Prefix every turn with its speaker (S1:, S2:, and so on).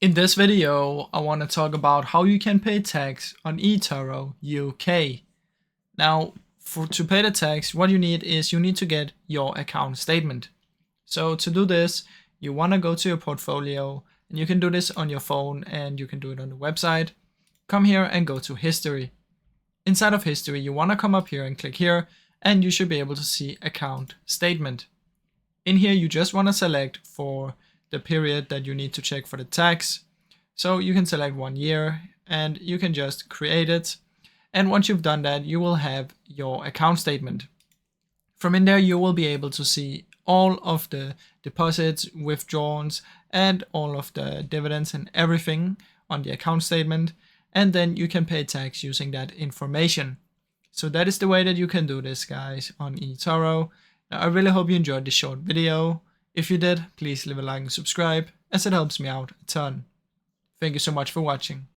S1: In this video, I want to talk about how you can pay tax on eToro UK. Now, to pay the tax, what you need is you need to get your account statement. So to do this, you want to go to your portfolio, and you can do this on your phone and you can do it on the website. Come here and go to history. Inside of history, you want to come up here and click here, and you should be able to see account statement. In here, you just want to select for the period that you need to check for the tax. So you can select 1 year and you can just create it. And once you've done that, you will have your account statement. From in there, you will be able to see all of the deposits, withdrawals, and all of the dividends and everything on the account statement. And then you can pay tax using that information. So that is the way that you can do this, guys, on eToro. Now, I really hope you enjoyed this short video. If you did, please leave a like and subscribe, as it helps me out a ton. Thank you so much for watching.